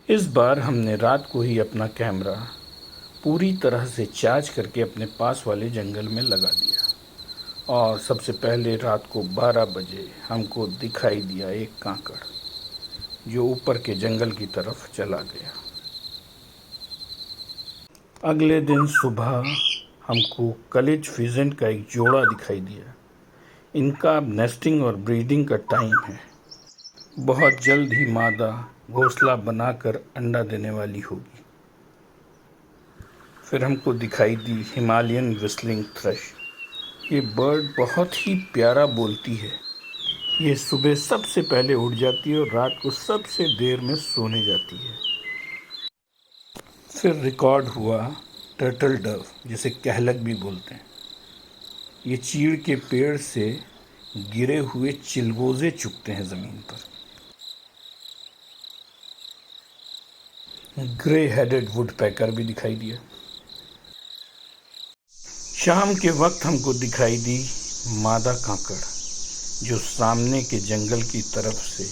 इस बार हमने रात को ही अपना कैमरा पूरी तरह से चार्ज करके अपने पास वाले जंगल में लगा दिया और सबसे पहले रात को 12 बजे हमको दिखाई दिया एक कांकड़ जो ऊपर के जंगल की तरफ चला गया। अगले दिन सुबह हमको कलेज फिजेंट का एक जोड़ा दिखाई दिया। इनका अब नेस्टिंग और ब्रीडिंग का टाइम है। बहुत जल्द ही मादा घोंसला बनाकर अंडा देने वाली होगी। फिर हमको दिखाई दी हिमालयन व्हिस्लिंग थ्रश। ये बर्ड बहुत ही प्यारा बोलती है। ये सुबह सबसे पहले उठ जाती है और रात को सबसे देर में सोने जाती है। फिर रिकॉर्ड हुआ टर्टल डव, जिसे कहलक भी बोलते हैं। ये चीड़ के पेड़ से गिरे हुए चिलगोजे चुगते हैं ज़मीन पर। ग्रे हेडेड वुडपेकर भी दिखाई दिया। शाम के वक्त हमको दिखाई दी मादा कांकड़ जो सामने के जंगल की तरफ से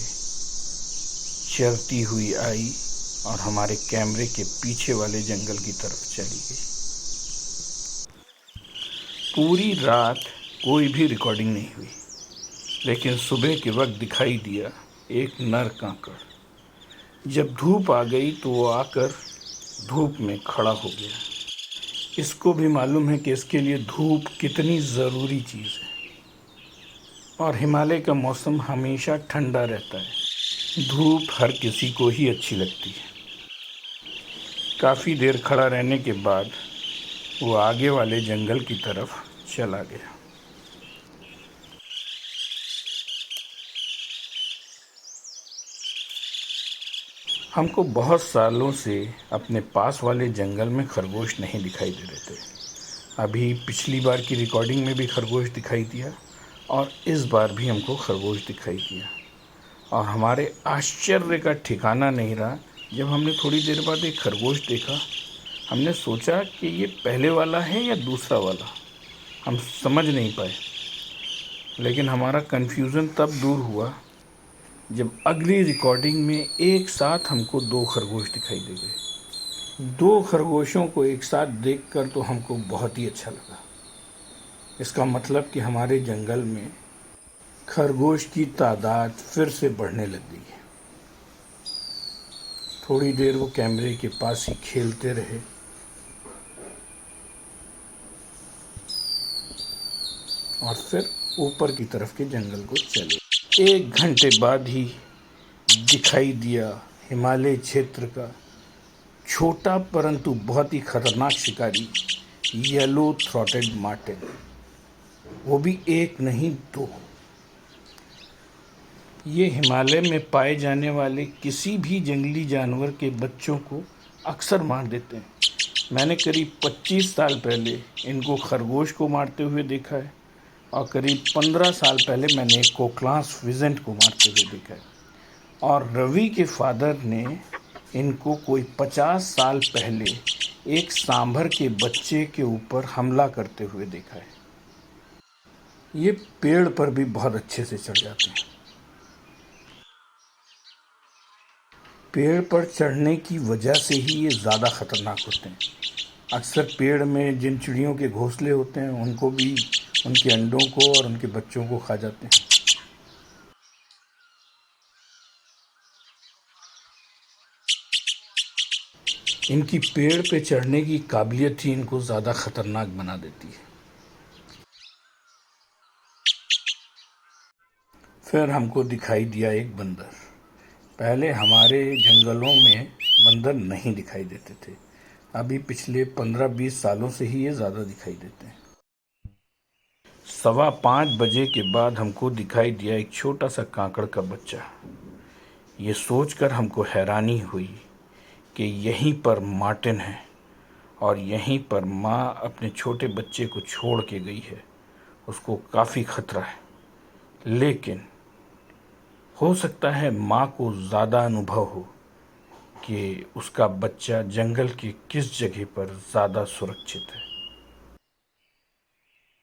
चरती हुई आई और हमारे कैमरे के पीछे वाले जंगल की तरफ चली गई। पूरी रात कोई भी रिकॉर्डिंग नहीं हुई, लेकिन सुबह के वक्त दिखाई दिया एक नर कांकड़। जब धूप आ गई तो वो आकर धूप में खड़ा हो गया। इसको भी मालूम है कि इसके लिए धूप कितनी ज़रूरी चीज़ है। और हिमालय का मौसम हमेशा ठंडा रहता है। धूप हर किसी को ही अच्छी लगती है। काफ़ी देर खड़ा रहने के बाद वो आगे वाले जंगल की तरफ चला गया। हमको बहुत सालों से अपने पास वाले जंगल में खरगोश नहीं दिखाई दे रहे थे। अभी पिछली बार की रिकॉर्डिंग में भी खरगोश दिखाई दिया और इस बार भी हमको खरगोश दिखाई दिया। और हमारे आश्चर्य का ठिकाना नहीं रहा जब हमने थोड़ी देर बाद एक खरगोश देखा। हमने सोचा कि ये पहले वाला है या दूसरा वाला, हम समझ नहीं पाए। लेकिन हमारा कन्फ्यूज़न तब दूर हुआ जब अगली रिकॉर्डिंग में एक साथ हमको 2 खरगोश दिखाई दे गए। 2 खरगोशों को एक साथ देखकर तो हमको बहुत ही अच्छा लगा। इसका मतलब कि हमारे जंगल में खरगोश की तादाद फिर से बढ़ने लग गई है। थोड़ी देर वो कैमरे के पास ही खेलते रहे और फिर ऊपर की तरफ के जंगल को चले। 1 घंटे बाद ही दिखाई दिया हिमालय क्षेत्र का छोटा परंतु बहुत ही खतरनाक शिकारी येलो थ्रॉटेड मार्टिन। वो भी 1 नहीं 2। ये हिमालय में पाए जाने वाले किसी भी जंगली जानवर के बच्चों को अक्सर मार देते हैं। मैंने करीब 25 साल पहले इनको खरगोश को मारते हुए देखा है और करीब 15 साल पहले मैंने एक कोकलांस फिजेंट को मारते हुए देखा है। और रवि के फादर ने इनको कोई 50 साल पहले एक सांभर के बच्चे के ऊपर हमला करते हुए देखा है। ये पेड़ पर भी बहुत अच्छे से चढ़ जाते हैं। पेड़ पर चढ़ने की वजह से ही ये ज़्यादा ख़तरनाक होते हैं। अक्सर पेड़ में जिन चिड़ियों के घोंसले होते हैं उनको भी, उनके अंडों को और उनके बच्चों को खा जाते हैं। इनकी पेड़ पे चढ़ने की काबिलियत ही इनको ज़्यादा ख़तरनाक बना देती है। फिर हमको दिखाई दिया एक बंदर। पहले हमारे जंगलों में बंदर नहीं दिखाई देते थे। अभी पिछले 15-20 सालों से ही ये ज़्यादा दिखाई देते हैं। 5:15 बजे के बाद हमको दिखाई दिया एक छोटा सा कांकड़ का बच्चा। ये सोचकर हमको हैरानी हुई कि यहीं पर मार्टिन है और यहीं पर माँ अपने छोटे बच्चे को छोड़ के गई है। उसको काफ़ी खतरा है, लेकिन हो सकता है माँ को ज़्यादा अनुभव हो कि उसका बच्चा जंगल की किस जगह पर ज़्यादा सुरक्षित है।